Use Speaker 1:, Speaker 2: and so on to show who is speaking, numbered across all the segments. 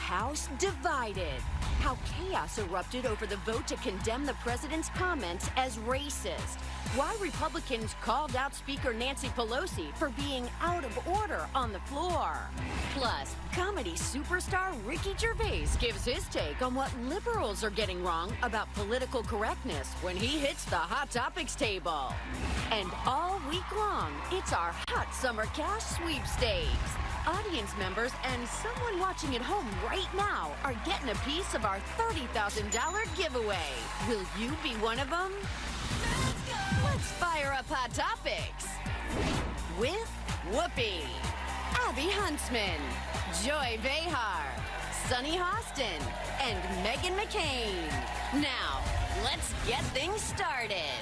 Speaker 1: House divided. How chaos erupted over the vote to condemn the president's comments as racist. Why Republicans called out Speaker Nancy Pelosi for being out of order on the floor. Plus, comedy superstar Ricky Gervais gives his take on what liberals are getting wrong about political correctness when he hits the Hot Topics table. And all week long, it's our Hot Summer Cash Sweepstakes. Audience members and someone watching at home right now are getting a piece of our $30,000 giveaway. Will you be one of them? Let's fire up Hot Topics with Whoopi, Abby Huntsman, Joy Behar, Sunny Hostin, and Meghan McCain. Now, let's get things started.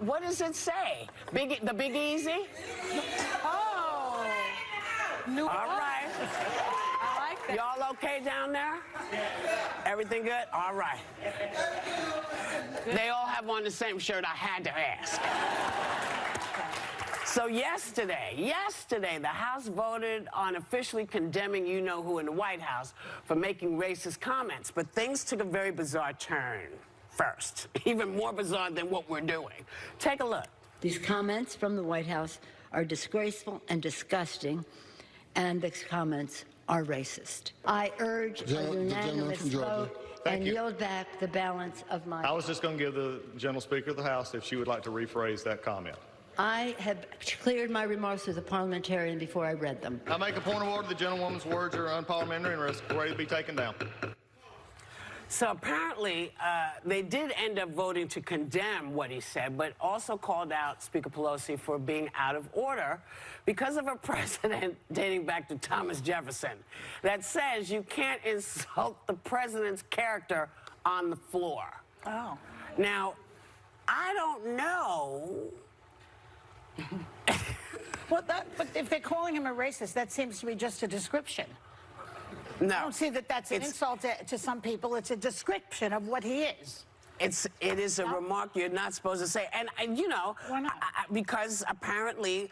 Speaker 2: What does it say? The Big Easy?
Speaker 3: Oh. New
Speaker 2: All right.
Speaker 3: I like that.
Speaker 2: Y'all okay down there? Everything good? All right. They all have on the same shirt. I had to ask. So yesterday, the House voted on officially condemning you-know-who in the White House for making racist comments. But things took a very bizarre turn first, even more bizarre than what we're doing. Take a look.
Speaker 4: These comments from the White House are disgraceful and disgusting, and the comments are racist. I urge a unanimous vote and yield back the balance of my...
Speaker 5: I was just going to give the General Speaker of the House if she would like to rephrase that comment.
Speaker 4: I have cleared my remarks with a parliamentarian before I read them.
Speaker 5: I make a point of order. The gentlewoman's words are unparliamentary and are ready to be taken down.
Speaker 2: So apparently, they did end up voting to condemn what he said, but also called out Speaker Pelosi for being out of order because of a precedent dating back to Thomas Jefferson that says you can't insult the president's character on the floor.
Speaker 3: Oh.
Speaker 2: Now, I don't know.
Speaker 3: But if they're calling him a racist, that seems to be just a description.
Speaker 2: No.
Speaker 3: I don't see that that's an insult to some people. It's a description of what he is.
Speaker 2: It is a remark you're not supposed to say. And you know,
Speaker 3: why not?
Speaker 2: Because apparently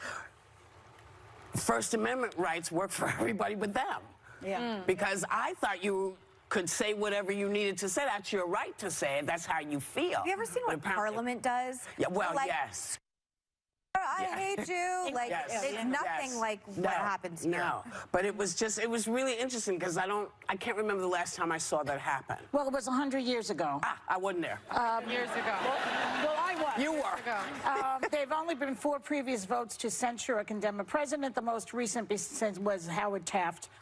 Speaker 2: First Amendment rights work for everybody but them.
Speaker 3: Yeah.
Speaker 2: Because I thought you could say whatever you needed to say. That's your right to say it. That's how you feel.
Speaker 6: Have you ever seen what Parliament does?
Speaker 2: Yeah, well,
Speaker 6: like,
Speaker 2: yes.
Speaker 6: I hate you. Like, it's nothing like what happens here.
Speaker 2: No, but it was really interesting because I can't remember the last time I saw that happen.
Speaker 3: Well, it was 100 years ago.
Speaker 2: I wasn't there.
Speaker 3: Years ago. Well, I was.
Speaker 2: You were.
Speaker 3: They've only been 4 previous votes to censure or condemn a president. The most recent was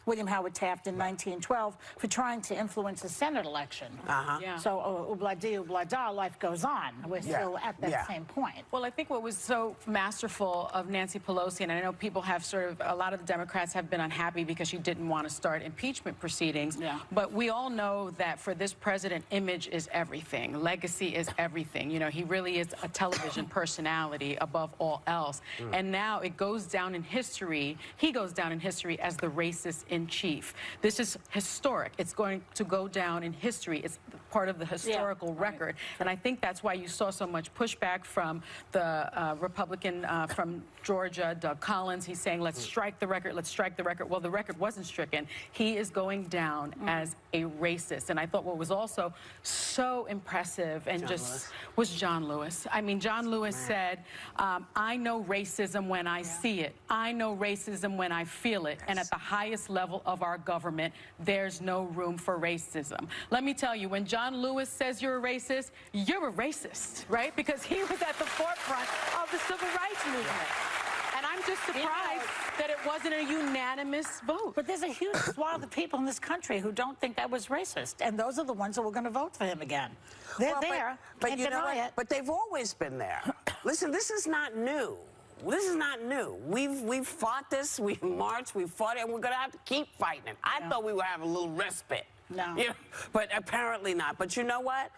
Speaker 3: William Howard Taft in 1912 for trying to influence a Senate election.
Speaker 2: Yeah.
Speaker 3: So, oubla-di, oubla-da, life goes on. We're still at that same point.
Speaker 7: Well, I think what was so masterful of Nancy Pelosi, and I know people have a lot of the Democrats have been unhappy because she didn't want to start impeachment proceedings.
Speaker 3: Yeah.
Speaker 7: But we all know that for this president, image is everything. Legacy is everything. You know, he really is a television personality above all else. And now it goes down in history. He goes down in history as the racist in chief. This is historic. It's going to go down in history. It's part of the historical record. And I think that's why you saw so much pushback from the Republican from Georgia, Doug Collins. He's saying, let's strike the record, let's strike the record. Well, the record wasn't stricken. He is going down as a racist. And I thought what was also so impressive and was John Lewis. I mean, John Lewis said, I know racism when I see it. I know racism when I feel it. And at the highest level of our government, there's no room for racism. Let me tell you, when John Lewis says you're a racist, right? Because he was at the forefront of the civil rights movement. And I'm just surprised that it wasn't a unanimous vote.
Speaker 3: But there's a huge swath of people in this country who don't think that was racist, and those are the ones who are going to vote for him again. They're there.
Speaker 2: But
Speaker 3: Can't
Speaker 2: you know
Speaker 3: deny
Speaker 2: what?
Speaker 3: it.
Speaker 2: But they've always been there. Listen, this is not new. this is not new. We've fought this, we've marched, we've fought it, and we're going to have to keep fighting it. I thought we would have a little respite.
Speaker 3: No.
Speaker 2: You know, but apparently not. But you know what?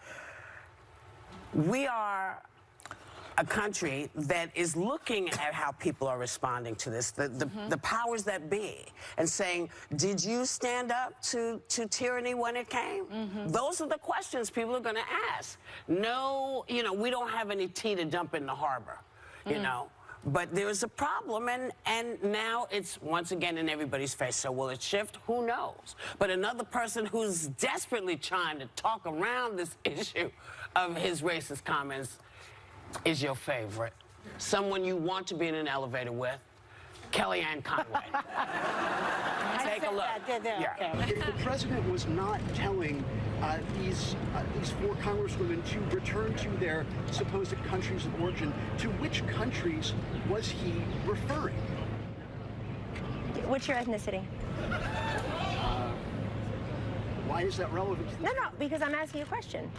Speaker 2: We are a country that is looking at how people are responding to this, the powers that be, and saying, did you stand up to tyranny when it came? Those are the questions people are going to ask. No, you know, we don't have any tea to dump in the harbor, you know. But there's a problem, and now it's once again in everybody's face. So will it shift? Who knows? But another person who's desperately trying to talk around this issue of his racist comments is your favorite. Someone you want to be in an elevator with, Kellyanne Conway. Take a look.
Speaker 8: If the president was not telling these four congresswomen to return to their supposed countries of origin, to which countries was he referring?
Speaker 9: What's your ethnicity?
Speaker 8: Why is that relevant to this?
Speaker 9: No, because I'm asking you a question.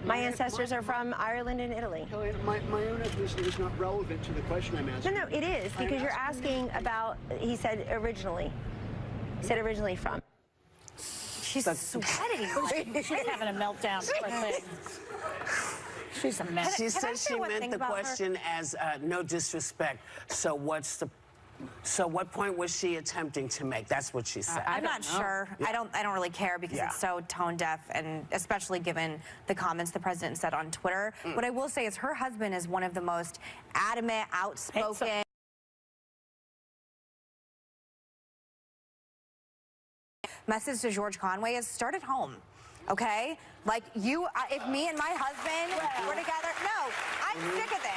Speaker 9: My ancestors are from Ireland and Italy.
Speaker 8: My own ethnicity is not relevant to the question I'm asking.
Speaker 9: No, it is, because you're asking about, he said originally. He said originally from. She's sweating.
Speaker 3: She's having a meltdown. She's a mess.
Speaker 2: She said she meant the question as no disrespect. So what point was she attempting to make? That's what she said.
Speaker 6: I'm not sure. Yeah. I don't really care because it's so tone deaf, and especially given the comments the president said on Twitter. What I will say is her husband is one of the most adamant, outspoken. Message to George Conway is start at home. Okay? Like, if me and my husband were together, no, I'm sick of this.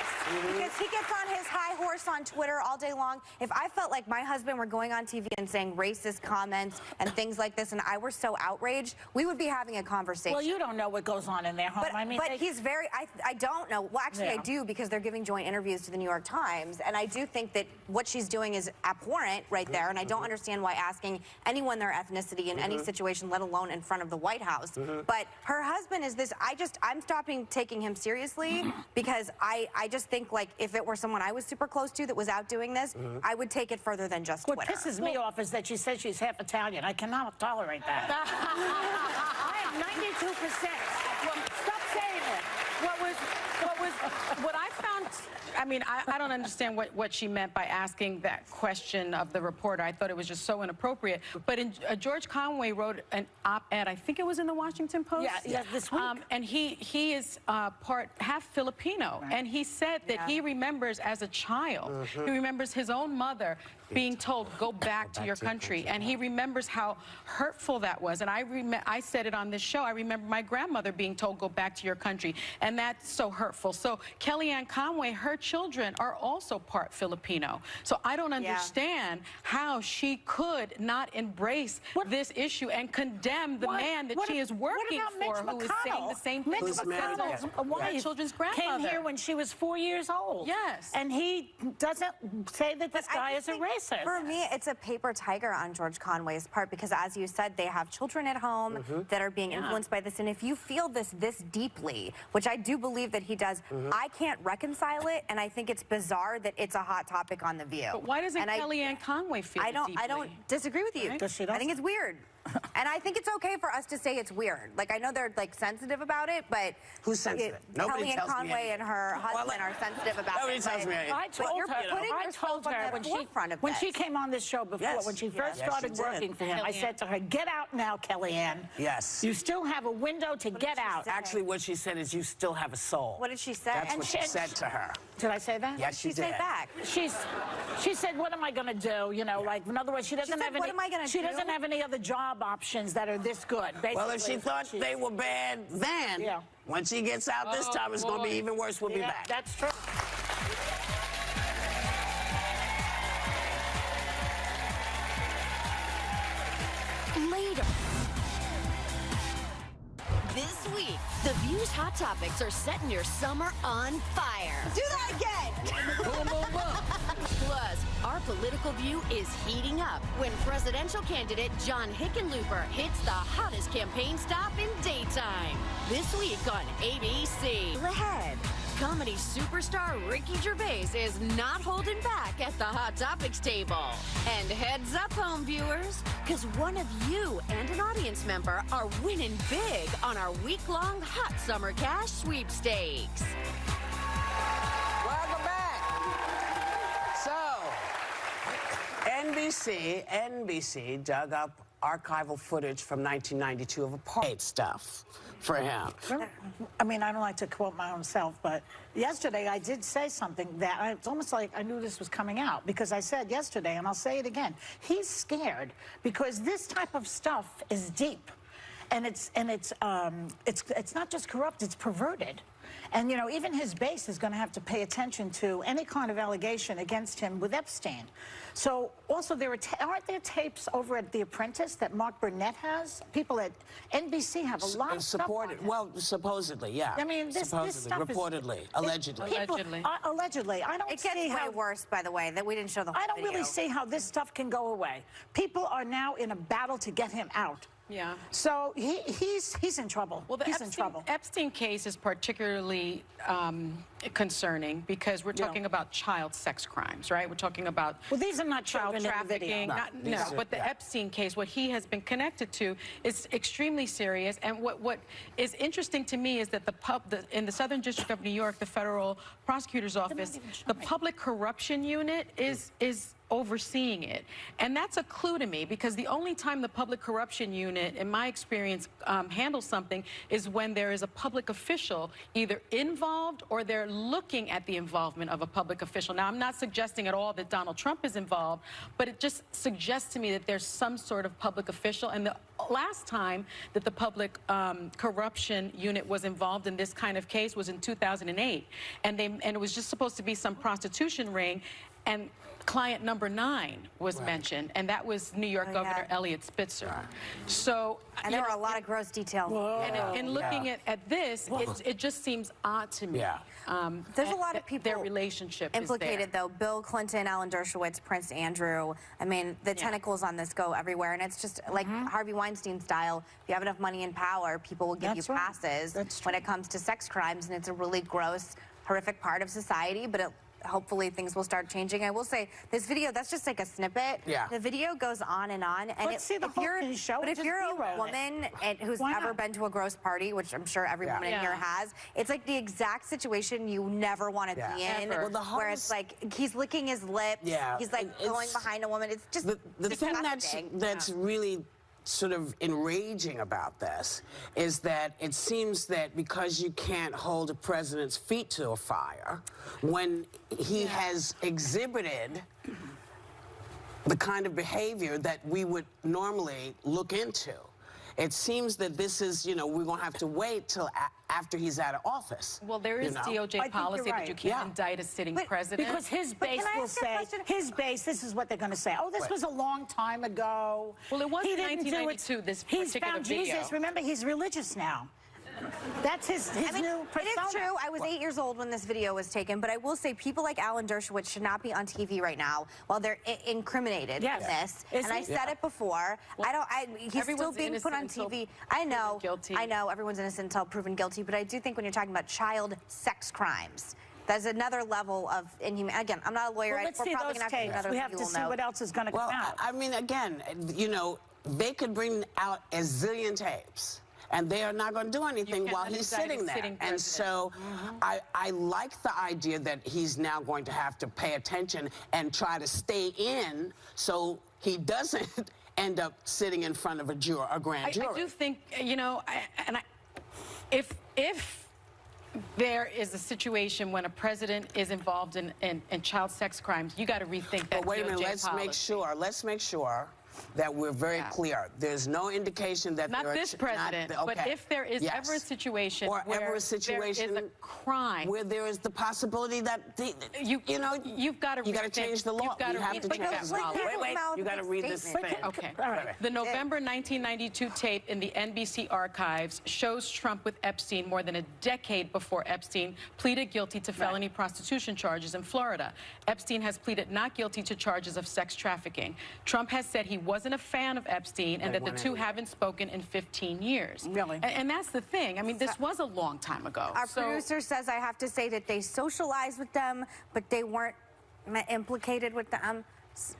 Speaker 6: Because he gets on his high horse on Twitter all day long. If I felt like my husband were going on TV and saying racist comments and things like this, and I were so outraged, we would be having a conversation.
Speaker 3: Well, you don't know what goes on in their home.
Speaker 6: But he's very, I don't know. Well, actually, I do, because they're giving joint interviews to the New York Times, and I do think that what she's doing is abhorrent right there, and I don't understand why asking anyone their ethnicity in any situation, let alone in front of the White House. But her husband is this, I'm stopping taking him seriously because I just think, like, if it were someone I was super close to that was out doing this, I would take it further than just Twitter.
Speaker 3: What pisses me off is that she says she's half Italian. I cannot tolerate that. I am 92%.
Speaker 7: Well, stop saying it. What I found, I mean, I don't understand what she meant by asking that question of the reporter. I thought it was just so inappropriate. But George Conway wrote an op-ed, I think it was in the Washington Post.
Speaker 3: Yeah, this week.
Speaker 7: And he is half Filipino. Right. And he said that he remembers as a child, he remembers his own mother being told, go back to your country. And he remembers how hurtful that was. And I said it on this show. I remember my grandmother being told, go back to your country. And that's so hurtful. So Kellyanne Conway, her children are also part Filipino. So I don't understand how she could not embrace this issue and condemn the man that she is working for, who is saying the same thing.
Speaker 3: Mitch McConnell's wife
Speaker 7: children's grandmother
Speaker 3: came here when she was 4 years old.
Speaker 7: Yes.
Speaker 3: And he doesn't say that this guy is a racist.
Speaker 6: For me, it's a paper tiger on George Conway's part, because as you said, they have children at home that are being influenced by this. And if you feel this deeply, which I do believe that he does, I can't reconcile it, and I think it's bizarre that it's a hot topic on The View.
Speaker 7: But why doesn't Kellyanne Conway feel it deeply?
Speaker 6: I don't disagree with you.
Speaker 7: Right?
Speaker 6: I think it's weird. And I think it's okay for us to say it's weird. Like, I know they're, like, sensitive about it, but...
Speaker 2: Who's sensitive? Nobody
Speaker 6: Kellyanne
Speaker 2: tells me
Speaker 6: Conway
Speaker 2: anything.
Speaker 6: and her husband are sensitive about it.
Speaker 2: Nobody tells me anything.
Speaker 3: I told her when she came on this show before, when she first started working for him, I said to her, get out now, Kellyanne.
Speaker 2: Yes.
Speaker 3: You still have a window to get out.
Speaker 2: Actually, what she said is, you still have a soul.
Speaker 6: What did she say?
Speaker 2: That's what she said to her.
Speaker 3: Did I say that?
Speaker 2: Yes, she did.
Speaker 6: Say back.
Speaker 3: She said, what am I going to do? You know, like, in other words, she doesn't have any other job options that are this good. Basically.
Speaker 2: Well, if she thought they were bad then, when she gets out this time, it's going to be even worse. We'll be back.
Speaker 3: That's true.
Speaker 1: Later. This week, The View's hot topics are setting your summer on fire.
Speaker 6: Do that again!
Speaker 1: Boom, boom, boom. Plus, our political view is heating up when presidential candidate John Hickenlooper hits the hottest campaign stop in daytime. This week on ABC.
Speaker 6: Ahead.
Speaker 1: Comedy superstar Ricky Gervais is not holding back at the Hot Topics table. And heads up, home viewers, because one of you and an audience member are winning big on our week-long Hot Summer Cash sweepstakes.
Speaker 2: Welcome back. So, NBC dug up archival footage from 1992 of apartheid stuff for him.
Speaker 3: I mean, I don't like to quote my own self, but yesterday I did say something that it's almost like I knew this was coming out, because I said yesterday, and I'll say it again, he's scared because this type of stuff is deep, and it's not just corrupt, it's perverted. And, you know, even his base is going to have to pay attention to any kind of allegation against him with Epstein. So, also, aren't there tapes over at The Apprentice that Mark Burnett has? People at NBC have a lot of stuff on him.
Speaker 2: Well, supposedly, yeah.
Speaker 3: I mean, this stuff
Speaker 2: reportedly, allegedly.
Speaker 3: Allegedly. I don't
Speaker 6: it gets
Speaker 3: see
Speaker 6: way worse, by the way, that we didn't show the whole
Speaker 3: I don't
Speaker 6: video.
Speaker 3: really see how this stuff can go away. People are now in a battle to get him out.
Speaker 7: Yeah.
Speaker 3: So he's in trouble.
Speaker 7: Well, the Epstein case is particularly concerning because we're talking about child sex crimes, right? We're talking about
Speaker 3: these are not child
Speaker 7: trafficking. But the Epstein case, what he has been connected to, is extremely serious. And what is interesting to me is that in the Southern District of New York, the federal prosecutor's office, the public corruption unit is overseeing it. And that's a clue to me, because the only time the public corruption unit, in my experience, handles something is when there is a public official either involved or they're looking at the involvement of a public official. Now, I'm not suggesting at all that Donald Trump is involved, but it just suggests to me that there's some sort of public official. And the last time that the public corruption unit was involved in this kind of case was in 2008. And it was just supposed to be some prostitution ring. And client number 9 was mentioned, and that was New York Governor Eliot Spitzer. So,
Speaker 6: and there were a lot of gross details.
Speaker 7: And looking at this, it just seems odd to me.
Speaker 6: There's a lot of people.
Speaker 7: Their relationship
Speaker 6: implicated,
Speaker 7: is there.
Speaker 6: though. Bill Clinton, Alan Dershowitz, Prince Andrew. I mean, the tentacles on this go everywhere, and it's just like Harvey Weinstein style. If you have enough money and power, people will give you passes when it comes to sex crimes, and it's a really gross, horrific part of society, but hopefully things will start changing. I will say, this video, that's just like a snippet. The video goes on and on. And
Speaker 3: if you're
Speaker 6: a woman who's ever been to a gross party, which I'm sure every woman in here has, it's like the exact situation you never want to be in, where it's like he's licking his lips, he's like going behind a woman. It's just
Speaker 2: the thing that's really sort of enraging about this is that it seems that because you can't hold a president's feet to a fire when he has exhibited the kind of behavior that we would normally look into. It seems that this is, you know, we're going to have to wait till after he's out of office.
Speaker 7: Well, there is DOJ policy that you can't indict a sitting president.
Speaker 3: Because his base will say, this is what they're going to say. Oh, this was a long time ago.
Speaker 7: Well, it was 1992, this particular
Speaker 3: He's found
Speaker 7: video.
Speaker 3: Jesus. Remember, he's religious now. That's his new persona.
Speaker 6: It is true. I was 8 years old when this video was taken, but I will say people like Alan Dershowitz should not be on TV right now while they're incriminated in this. And I said it before. Well, he's still being put on TV. I know. I know everyone's innocent until proven guilty, but I do think when you're talking about child sex crimes, there's another level of inhuman. Again, I'm not a lawyer.
Speaker 3: Let's see those tapes. We have to see what else is going to come out.
Speaker 2: I mean, again, you know, they could bring out a zillion tapes, and they are not going to do anything while he's sitting there. And so I like the idea that he's now going to have to pay attention and try to stay in so he doesn't end up sitting in front of a grand jury.
Speaker 7: I do think, you know, if there is a situation when a president is involved in child sex crimes, you got to rethink that.
Speaker 2: But wait a minute, let's make sure that we're very clear. There's no indication that
Speaker 7: not this president, but if there is ever a situation where there is a crime,
Speaker 2: where there is the possibility that
Speaker 7: you've got to
Speaker 2: change the law. You have to change the law. Wait, you got to read this thing.
Speaker 7: Okay. All right. The November 1992 tape in the NBC archives shows Trump with Epstein more than a decade before Epstein pleaded guilty to felony prostitution charges in Florida. Epstein has pleaded not guilty to charges of sex trafficking. Trump has said he wasn't a fan of Epstein and that the two haven't spoken in 15 years.
Speaker 3: Really?
Speaker 7: And that's the thing. I mean, this was a long time ago.
Speaker 6: Our producer says I have to say that they socialized with them, but they weren't implicated with them.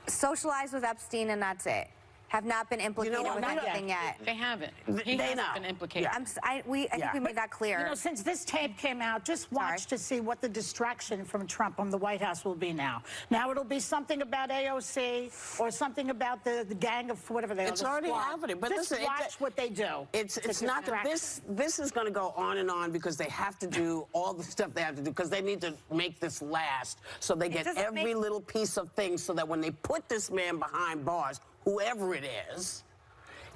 Speaker 6: Socialized with Epstein, and that's it. Have not been implicated with anything yet.
Speaker 7: They haven't. He hasn't been implicated.
Speaker 6: I think we made that clear.
Speaker 3: You know, since this tape came out, just watch to see what the distraction from Trump from the White House will be now. Now it'll be something about AOC or something about the gang of whatever they are.
Speaker 2: It's already happening. But
Speaker 3: just
Speaker 2: listen,
Speaker 3: watch what they do.
Speaker 2: It's not that this is going to go on and on because they have to do all the stuff they have to do because they need to make this last so they get every little piece of things so that when they put this man behind bars, whoever it is,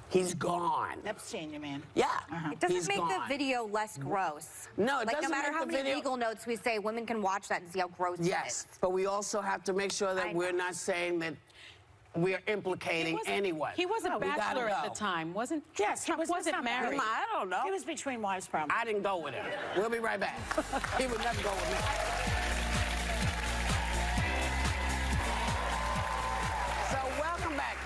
Speaker 2: he's gone.
Speaker 3: Epstein, you mean?
Speaker 6: Yeah. It doesn't make the video less gross.
Speaker 2: No, it doesn't.
Speaker 6: No matter
Speaker 2: make
Speaker 6: how
Speaker 2: the
Speaker 6: many
Speaker 2: video...
Speaker 6: legal notes we say, women can watch that and see how gross it is.
Speaker 2: Yes, but we also have to make sure that we're not saying that we're implicating anyone.
Speaker 7: He was a bachelor at the time, wasn't?
Speaker 3: Yes,
Speaker 7: Trump wasn't married.
Speaker 2: I don't know.
Speaker 3: He was between wives, probably.
Speaker 2: I didn't go with him. We'll be right back. He would never go with me. So welcome back.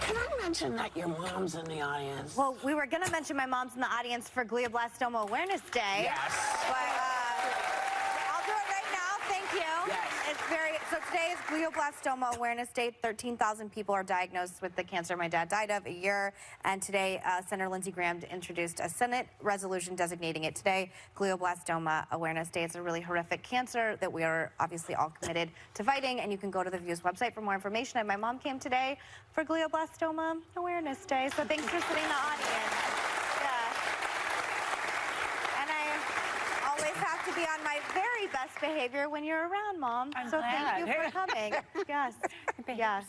Speaker 2: Can I mention that your mom's in the audience?
Speaker 6: Well, we were going to mention my mom's in the audience for Glioblastoma Awareness Day.
Speaker 2: Yes.
Speaker 6: But I'll do it right now. Thank you.
Speaker 2: Yes.
Speaker 6: So today is Glioblastoma Awareness Day. 13,000 people are diagnosed with the cancer my dad died of a year. And today, Senator Lindsey Graham introduced a Senate resolution designating it today Glioblastoma Awareness Day. It's a really horrific cancer that we are obviously all committed to fighting. And you can go to the View's website for more information. And my mom came today for Glioblastoma Awareness Day. So thanks for sitting in the audience. Yeah. And I always have to be on my very best behavior when you're around, Mom. So thank you for coming. Yes. Yes.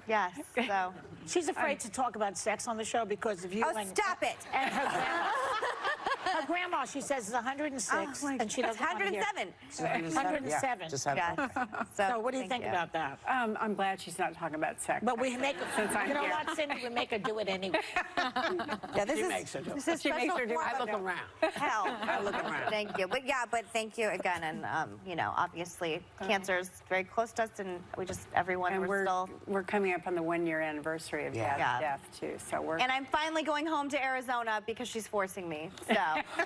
Speaker 6: Yes. So
Speaker 3: she's afraid to talk about sex on the show because of you.
Speaker 6: Oh, stop it.
Speaker 3: And her grandma, she says, is 106, and she doesn't
Speaker 6: 107.
Speaker 3: 107.
Speaker 2: Just have
Speaker 3: So what do you think about that?
Speaker 10: I'm glad she's not talking about sex.
Speaker 3: But we make her,
Speaker 10: since I'm
Speaker 3: you know
Speaker 10: here.
Speaker 3: what, Cindy, we make her do it anyway.
Speaker 6: Yeah, this is
Speaker 10: She makes her do
Speaker 2: I look around.
Speaker 6: hell.
Speaker 2: I look around.
Speaker 6: Thank you. But thank you again. And, you know, obviously, cancer is very close to us, and we just, everyone,
Speaker 10: And we're coming up on the 1-year anniversary of Dad's death, too. So we're...
Speaker 6: And I'm finally going home to Arizona because she's forcing me, so,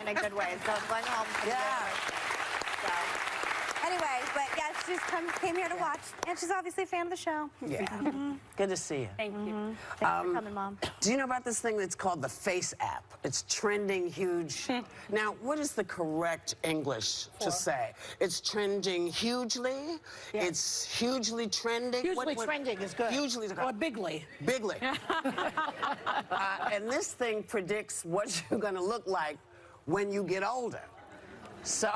Speaker 6: in a good way. So I'm going home. So, anyway, but yes, she's came here to watch, and she's obviously a fan of the show.
Speaker 2: Yeah. Good to see you.
Speaker 10: Thank you.
Speaker 6: Thanks for coming, Mom.
Speaker 2: Do you know about this thing that's called the Face app? It's trending huge. Now, what is the correct English to say? It's trending hugely?
Speaker 3: Yeah.
Speaker 2: It's hugely trending?
Speaker 3: Hugely trending is good.
Speaker 2: Hugely is good.
Speaker 3: Or bigly.
Speaker 2: Bigly. And this thing predicts what you're going to look like when you get older. So...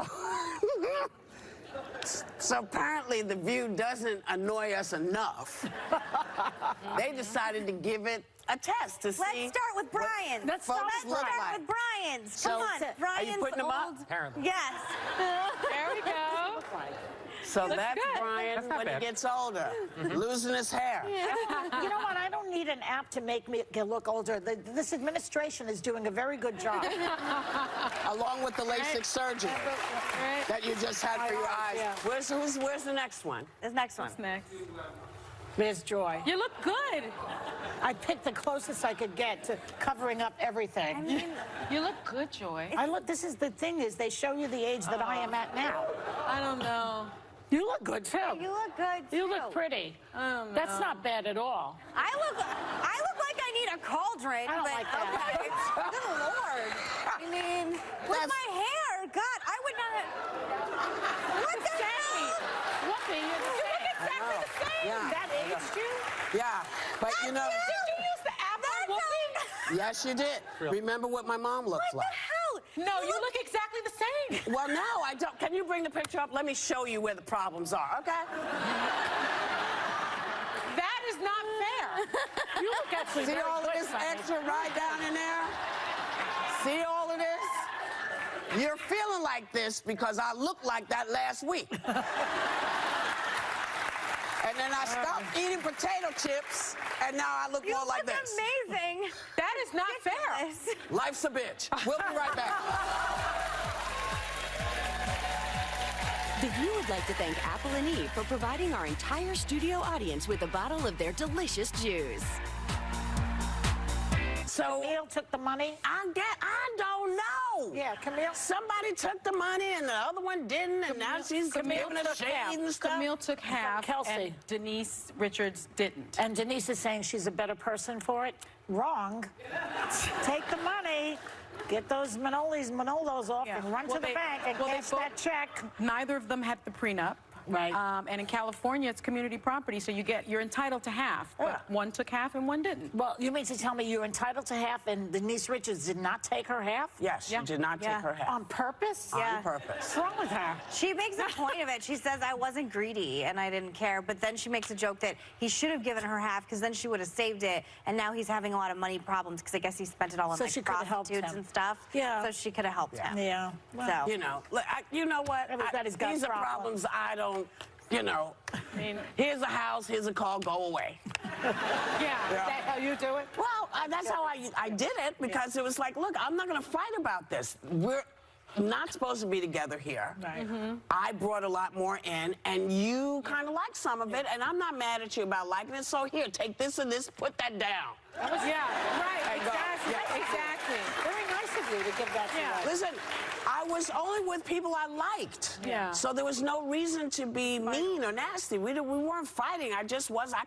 Speaker 2: So apparently the View doesn't annoy us enough. They decided to give it a test to see.
Speaker 6: Let's start with Brian.
Speaker 3: Let's
Speaker 6: start
Speaker 3: with
Speaker 6: Brian's.
Speaker 2: So,
Speaker 6: Come on, Brian's
Speaker 2: are you putting them up?
Speaker 6: old. Yes.
Speaker 7: There we go.
Speaker 2: So that's
Speaker 7: good.
Speaker 2: Brian when he gets older, losing his hair.
Speaker 3: You know what? I don't need an app to make me look older. This administration is doing a very good job.
Speaker 2: Along with the LASIK surgery that you just had for your eyes.
Speaker 3: Yeah.
Speaker 2: Where's the next one?
Speaker 6: This next one.
Speaker 7: What's next?
Speaker 3: There's Joy.
Speaker 7: You look good.
Speaker 3: I picked the closest I could get to covering up everything.
Speaker 6: I mean,
Speaker 7: You look good, Joy.
Speaker 3: This is the thing is they show you the age that I am at now.
Speaker 7: I don't know.
Speaker 3: You look good too.
Speaker 6: you look good, too.
Speaker 3: You look pretty. That's not bad at all.
Speaker 6: I look like I need a cauldron.
Speaker 3: I don't
Speaker 6: but
Speaker 3: like that.
Speaker 6: Okay. Good Lord. I mean, with my hair, God, I would not have... What the hell?
Speaker 3: Whoopi, you look exactly the same.
Speaker 2: Yeah.
Speaker 3: That aged you?
Speaker 2: Yeah, but you know...
Speaker 3: Did you use the app on Whoopi?
Speaker 2: Yes, you did. Remember what my mom looks
Speaker 6: What
Speaker 2: like.
Speaker 6: the hell?
Speaker 7: No, you look exactly the same.
Speaker 2: Well, no, I don't. Can you bring the picture up? Let me show you where the problems are, okay?
Speaker 7: That is not fair.
Speaker 3: You look actually
Speaker 2: See
Speaker 3: very
Speaker 2: all of
Speaker 3: good,
Speaker 2: this
Speaker 3: Sonny.
Speaker 2: extra right down in there? See all of this? You're feeling like this because I looked like that last week. And then I stopped eating potato chips, and now I look more like this.
Speaker 6: Amazing.
Speaker 7: That is not fair.
Speaker 2: Life's a bitch. We'll be right back.
Speaker 3: Did you
Speaker 1: would like to thank Apple and Eve for providing our entire studio audience with a bottle of their delicious juice.
Speaker 3: So Camille took the money?
Speaker 2: I don't know.
Speaker 3: Yeah, Camille.
Speaker 2: Somebody took the money and the other one didn't, and now she's giving a shade and stuff.
Speaker 7: Camille took half,
Speaker 3: Kelsey.
Speaker 7: and Denise Richards didn't.
Speaker 3: And Denise is saying she's a better person for it. Wrong. Take the money. Get those Manolos off and run to the bank and cash that check.
Speaker 7: Neither of them had the prenup.
Speaker 3: Right.
Speaker 7: And in California, it's community property, so you're entitled to half. But one took half and one didn't.
Speaker 3: Well, you mean to tell me you're entitled to half and Denise Richards did not take her half?
Speaker 2: Yes, she did not take her half.
Speaker 3: On purpose?
Speaker 2: On purpose.
Speaker 3: What's wrong with her?
Speaker 6: She makes a point of it. She says, I wasn't greedy and I didn't care. But then she makes a joke that he should have given her half because then she would have saved it. And now he's having a lot of money problems because I guess he spent it all on
Speaker 3: So
Speaker 6: like
Speaker 3: she could have helped
Speaker 6: prostitutes
Speaker 3: him.
Speaker 6: and stuff.
Speaker 3: Yeah.
Speaker 6: So she could have helped him.
Speaker 3: Yeah. Well,
Speaker 6: So.
Speaker 2: You know, you know what?
Speaker 3: Everybody's got
Speaker 2: these are problems I don't. You know, here's a house, here's a call, go away.
Speaker 3: Yeah. Is that how you do it?
Speaker 2: Well, that's how I did it, because it was like, look, I'm not going to fight about this. We're not supposed to be together here.
Speaker 3: Right.
Speaker 2: I brought a lot more in, and you kind of like some of it, and I'm not mad at you about liking it. So here, take this and this, put that down.
Speaker 3: Right, exactly. Very nice of you to give that to us.
Speaker 2: Listen, I was only with people I liked.
Speaker 3: Yeah.
Speaker 2: So there was no reason to be mean or nasty. We weren't fighting. I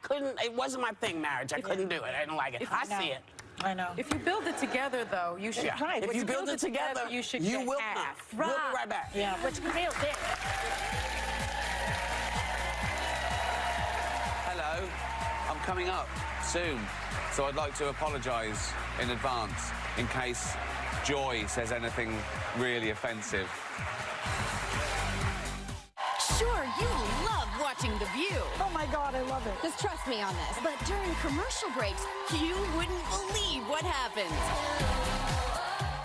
Speaker 2: couldn't, it wasn't my thing, marriage. I couldn't do it. I didn't like it. I see it.
Speaker 3: I know.
Speaker 7: If you build it together, though, you should.
Speaker 3: Right.
Speaker 2: If you build it together,
Speaker 7: you should
Speaker 2: you
Speaker 7: get
Speaker 2: will
Speaker 7: half.
Speaker 2: not. We'll be right back.
Speaker 3: Yeah, which Camille did.
Speaker 11: Hello, I'm coming up soon, so I'd like to apologise in advance in case Joy says anything really offensive.
Speaker 1: Sure, you love watching The View.
Speaker 3: Oh my God, I love it.
Speaker 1: Just trust me on this. But during commercial breaks, you wouldn't believe what happens.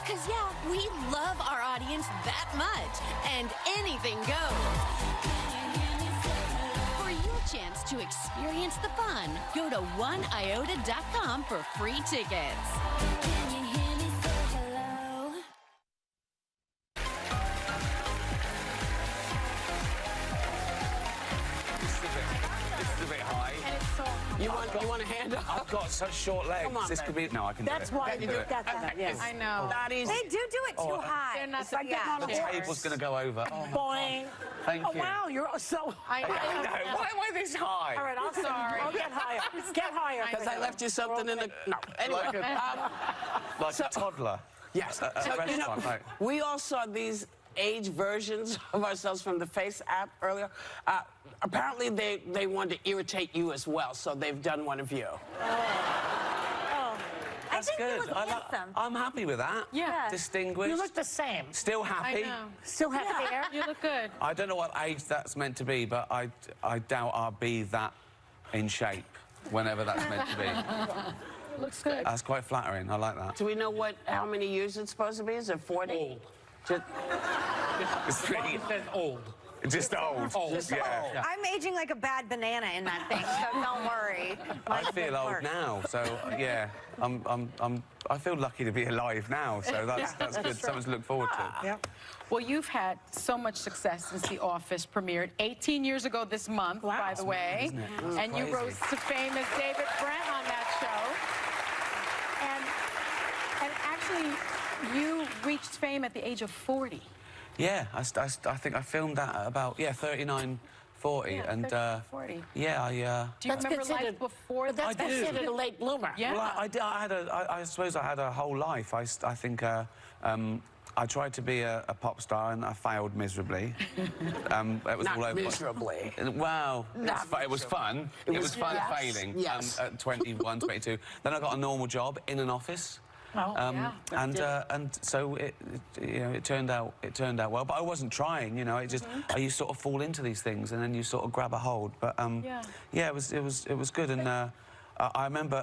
Speaker 1: Because, yeah, we love our audience that much, and anything goes. For your chance to experience the fun, go to oneiota.com for free tickets.
Speaker 2: You want a hand up?
Speaker 11: I've got such short legs.
Speaker 2: Come on,
Speaker 11: this could be. No, I can do it.
Speaker 3: That's why you
Speaker 11: do it.
Speaker 3: got that. Yes.
Speaker 7: I know.
Speaker 2: Not easy.
Speaker 6: They do it too high.
Speaker 7: They're not
Speaker 6: It's like
Speaker 7: yeah.
Speaker 6: getting on
Speaker 11: The
Speaker 6: a horse.
Speaker 11: table's going to go over. Oh,
Speaker 3: Boing.
Speaker 11: thank
Speaker 3: Oh,
Speaker 11: you.
Speaker 3: wow, you're so...
Speaker 7: I know.
Speaker 11: Why am I this high?
Speaker 3: All right, I'm
Speaker 7: sorry.
Speaker 3: I'll get higher. Get higher.
Speaker 2: Because I left you something in the... No. Anyway.
Speaker 11: Like a toddler.
Speaker 2: Yes.
Speaker 11: At a restaurant, right.
Speaker 2: We all saw these age versions of ourselves from the Face app earlier. Apparently, they wanted to irritate you as well, so they've done one of you.
Speaker 6: I think you look handsome.
Speaker 11: I'm happy with that.
Speaker 7: Yeah.
Speaker 11: Distinguished.
Speaker 3: You look the same.
Speaker 11: Still happy.
Speaker 7: I know.
Speaker 3: Still have hair.
Speaker 7: You look good.
Speaker 11: I don't know what age that's meant to be, but I doubt I'll be that in shape whenever that's meant to be.
Speaker 7: Looks good.
Speaker 11: That's quite flattering. I like that.
Speaker 2: Do we know how many years it's supposed to be? Is it 40?
Speaker 12: Old.
Speaker 11: It's pretty
Speaker 12: old.
Speaker 11: just old.
Speaker 2: Just
Speaker 11: yeah.
Speaker 2: old.
Speaker 6: I'm aging like a bad banana in that thing, so don't worry.
Speaker 11: I feel old now, so yeah. I feel lucky to be alive now, so that's good. Something to look forward to.
Speaker 3: Yep.
Speaker 7: Well, you've had so much success since The Office premiered 18 years ago this month, by the way.
Speaker 11: Isn't it?
Speaker 7: And you
Speaker 11: Crazy.
Speaker 7: rose to fame as David Brent on that show. And actually, you reached fame at the age of 40.
Speaker 11: Yeah, I think I filmed that at about 39, 40,
Speaker 7: Yeah,
Speaker 11: and
Speaker 7: 39, 40.
Speaker 11: yeah, I.
Speaker 7: Do you remember life before that?
Speaker 3: That's considered a late bloomer.
Speaker 7: Yeah.
Speaker 11: Well, I suppose I had a whole life. I think I tried to be a pop star and I failed miserably. It was
Speaker 2: Not
Speaker 11: all over.
Speaker 2: miserably.
Speaker 11: Well, it was fun. It was fun failing.
Speaker 2: Yes.
Speaker 11: At 21, 22. Then I got a normal job in an office.
Speaker 3: Oh,
Speaker 11: And so it turned out well, but I wasn't trying, you sort of fall into these things and then you sort of grab a hold. But it was good. And I remember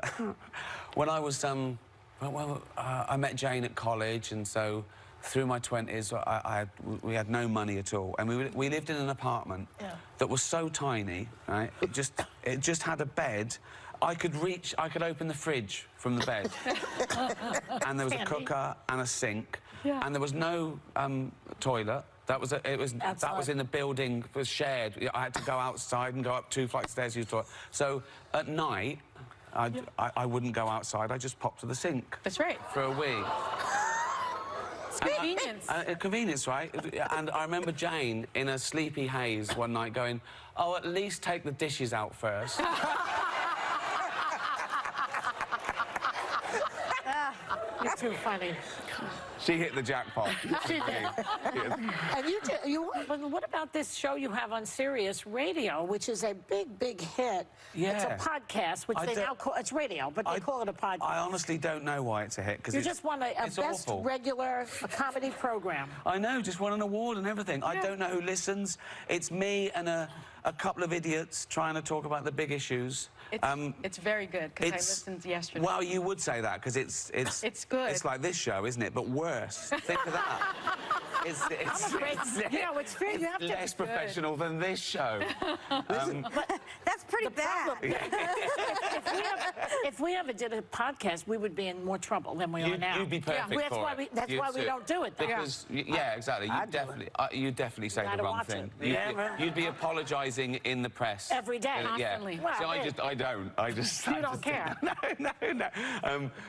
Speaker 11: when I was I met Jane at college, and so through my 20s we had no money at all, and we lived in an apartment that was so tiny, right? It just had a bed. I could open the fridge from the bed. And there was a cooker and a sink. Yeah. And there was no toilet. That was in the building. It was shared. I had to go outside and go up 2 flights of stairs to use the toilet. So at night, I wouldn't go outside. I just popped to the sink.
Speaker 7: That's right.
Speaker 11: For a wee.
Speaker 7: Convenience.
Speaker 11: Convenience, right? And I remember Jane in a sleepy haze one night going, "Oh, at least take the dishes out first."
Speaker 3: You're too funny.
Speaker 11: She hit the jackpot.
Speaker 3: She did. And what about this show you have on Sirius Radio, which is a big hit?
Speaker 11: Yeah.
Speaker 3: It's a podcast, which they now call, it's radio, but they call it a podcast.
Speaker 11: I honestly don't know why it's a hit.
Speaker 3: You just won a best
Speaker 11: awful.
Speaker 3: regular comedy program.
Speaker 11: I know, just won an award and everything. Yeah. I don't know who listens. It's me and a couple of idiots trying to talk about the big issues.
Speaker 7: It's very good, because I listened yesterday.
Speaker 11: Well, you would say that, because it's
Speaker 7: good.
Speaker 11: It's like this show, isn't it? But worse. Think of that. It's less professional than this show.
Speaker 6: But that's pretty bad.
Speaker 3: If we ever did a podcast, we would be in more trouble than we are now.
Speaker 11: You'd be perfect for it.
Speaker 3: That's why we don't do it.
Speaker 11: Because, yeah, exactly. You definitely say the wrong thing. You'd be apologising in the press.
Speaker 3: Every day.
Speaker 11: Constantly. Yeah. So I don't.
Speaker 3: You don't care.
Speaker 11: No.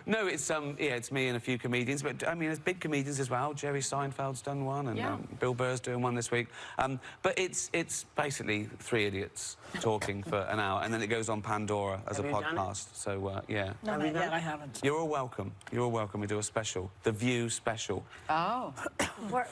Speaker 11: No, it's me and a few comedians, but I mean, there's big comedians as well. Jerry Seinfeld's done one, and Bill Burr's doing one this week. But it's basically 3 idiots talking for an hour, and then it goes on Pandora as a podcast. So yeah.
Speaker 3: No, not yet. I haven't.
Speaker 11: You're all welcome. You're all welcome. We do a special, The View special.
Speaker 7: Oh.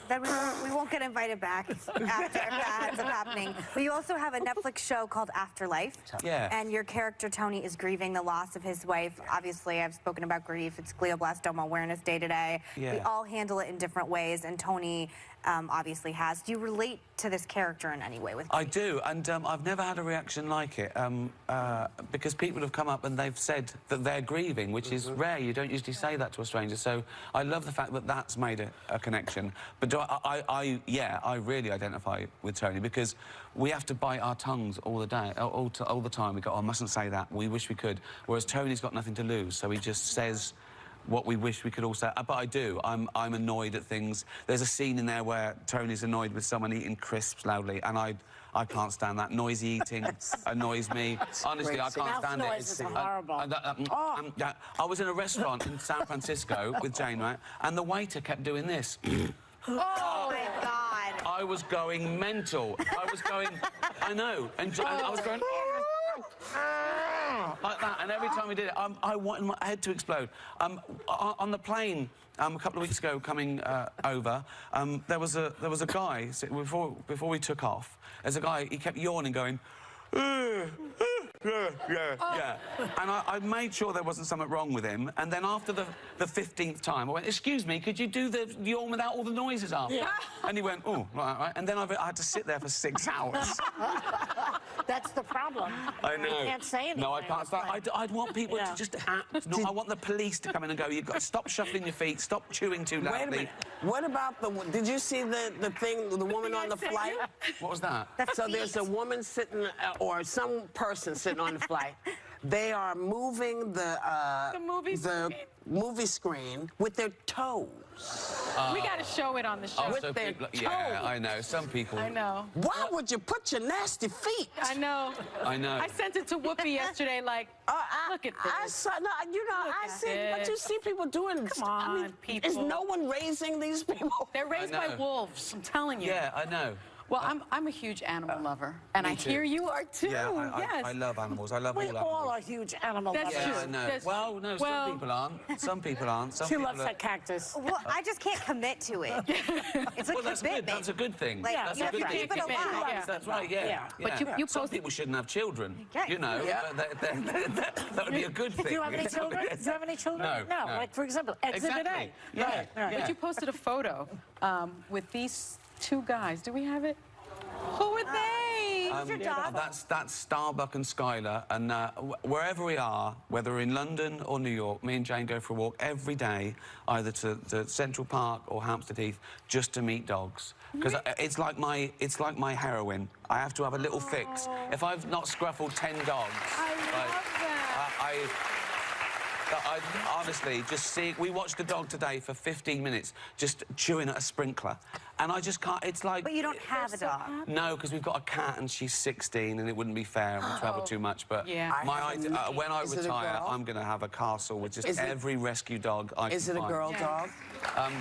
Speaker 6: Then we won't get invited back after that ends up happening. But you also have a Netflix show called Afterlife.
Speaker 11: Yeah.
Speaker 6: And your character, Tony, is grieving the loss of his wife. Obviously, I've spoken about grief. It's Glioblastoma Awareness Day today.
Speaker 11: Yeah.
Speaker 6: We all handle it in different ways, and Tony obviously has. Do you relate to this character in any way with grief?
Speaker 11: I do, and I've never had a reaction like it, because people have come up and they've said that they're grieving, which is rare. You don't usually say that to a stranger, so I love the fact that that's made a connection. But I really identify with Tony, because we have to bite our tongues all the day, all the time. We go, "Oh, I mustn't say that. We wish we could." Whereas Tony's got nothing to lose, so he just says what we wish we could all say. But I do. I'm annoyed at things. There's a scene in there where Tony's annoyed with someone eating crisps loudly, and I can't stand that. Noisy eating annoys me. Honestly, I can't stand it.
Speaker 3: It's horrible.
Speaker 11: I was in a restaurant in San Francisco with Jane, right? And the waiter kept doing this.
Speaker 6: Oh, my God.
Speaker 11: I was going mental. I know. And I was going... like that, and every time we did it, I wanted my head to explode. On the plane a couple of weeks ago, coming over, there was a guy before we took off. There's a guy. He kept yawning, going. Yeah. And I made sure there wasn't something wrong with him. And then after the 15th time, I went, "Excuse me, could you do the yawn without all the noises after?" Yeah. And he went, "Oh, right." And then I had to sit there for 6 hours.
Speaker 3: That's the problem.
Speaker 11: I know.
Speaker 3: You can't say anything.
Speaker 11: No, I can't. I'd want people to just act. I want the police to come in and go, "You've got to stop shuffling your feet, stop chewing too loudly."
Speaker 2: Wait a minute. What about did you see the thing, the woman on the flight?
Speaker 11: What was that?
Speaker 2: So there's a woman sitting, or some person sitting on the flight. They are moving the movie screen with their toes.
Speaker 7: We got to show it on the show.
Speaker 2: With their toes.
Speaker 11: Yeah, I know. Some people...
Speaker 7: I know.
Speaker 2: Why would you put your nasty feet?
Speaker 7: I know.
Speaker 11: I know.
Speaker 7: I sent it to Whoopi yesterday, like, look at this.
Speaker 2: I saw, no, I see, but you see people doing...
Speaker 7: Come on, people.
Speaker 2: Is no one raising these people?
Speaker 7: They're raised by wolves, I'm telling you.
Speaker 11: Yeah, I know.
Speaker 7: Well, I'm a huge animal lover, and I hear you are too.
Speaker 11: Yeah,
Speaker 7: yes.
Speaker 11: I love animals. I love all animals.
Speaker 3: We all are huge animal lovers.
Speaker 11: Yeah, I know. Well, no, some people aren't. Some people aren't.
Speaker 3: She loves that cactus.
Speaker 6: Well, I just can't commit to it. It's like
Speaker 11: that's
Speaker 6: commitment.
Speaker 11: Good. That's a good thing.
Speaker 6: Like,
Speaker 11: that's
Speaker 6: you
Speaker 11: a good
Speaker 6: have to keep it alive.
Speaker 11: That's right. Yeah.
Speaker 7: But you
Speaker 11: some people shouldn't have children.
Speaker 6: Yeah.
Speaker 11: You know, that would be a good thing.
Speaker 3: Do you have any children? Do you have any children?
Speaker 11: No.
Speaker 3: Like, for example, Exhibit A.
Speaker 11: Yeah.
Speaker 7: But you posted a photo with these 2 guys. Do we have it? Who are they? Who's your dog?
Speaker 11: That's Starbuck and Skylar, and wherever we are, whether we're in London or New York, me and Jane go for a walk every day, either to Central Park or Hampstead Heath, just to meet dogs. Because it's like my heroin. I have to have a little fix. If I've not scruffled 10 dogs,
Speaker 3: I love that.
Speaker 11: Honestly, just see. We watched the dog today for 15 minutes, just chewing at a sprinkler, and I just can't. It's like.
Speaker 6: But you don't have a dog.
Speaker 11: No, because we've got a cat and she's 16, and it wouldn't be fair. We travel too much. But my idea, when I retire, I'm going to have a castle with just every rescue dog I can find.
Speaker 2: Is it a girl dog?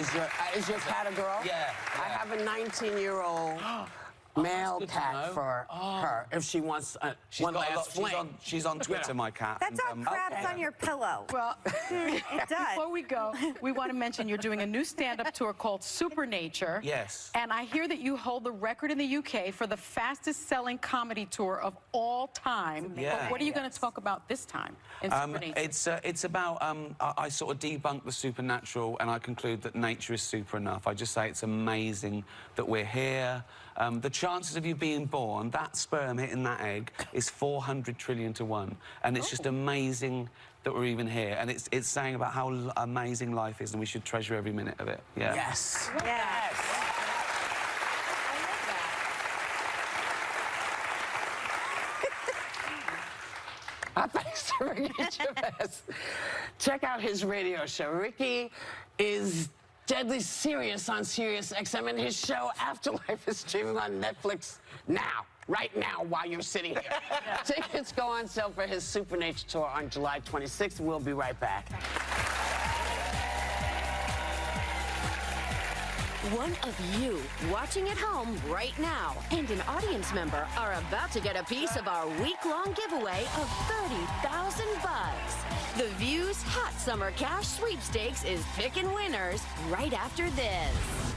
Speaker 2: Is your cat a girl?
Speaker 11: Yeah.
Speaker 2: I have a 19-year-old. Male cat for her if she wants one last fling.
Speaker 11: She's on Twitter, my cat.
Speaker 6: That dog craps on your pillow.
Speaker 7: Well,
Speaker 6: it does.
Speaker 7: Before we go, we want to mention you're doing a new stand-up tour called Supernature.
Speaker 11: Yes.
Speaker 7: And I hear that you hold the record in the UK for the fastest-selling comedy tour of all time.
Speaker 11: Yeah.
Speaker 7: But what are you going to talk about this time in Supernature?
Speaker 11: It's about I sort of debunk the supernatural, and I conclude that nature is super enough. I just say it's amazing that we're here. The chances of you being born, that sperm hitting that egg, is 400 trillion to 1. And it's just amazing that we're even here. And it's saying about how amazing life is, and we should treasure every minute of it. Yeah.
Speaker 2: Yes.
Speaker 6: Yes.
Speaker 2: Thanks to Ricky Gervais. Check out his radio show. Ricky is deadly serious on Sirius XM, and his show Afterlife is streaming on Netflix now, right now, while you're sitting here. Tickets go on sale for his Supernature tour on July 26th. We'll be right back.
Speaker 1: One of you watching at home right now and an audience member are about to get a piece of our week-long giveaway of $30,000. The View's Hot Summer Cash Sweepstakes is picking winners right after this.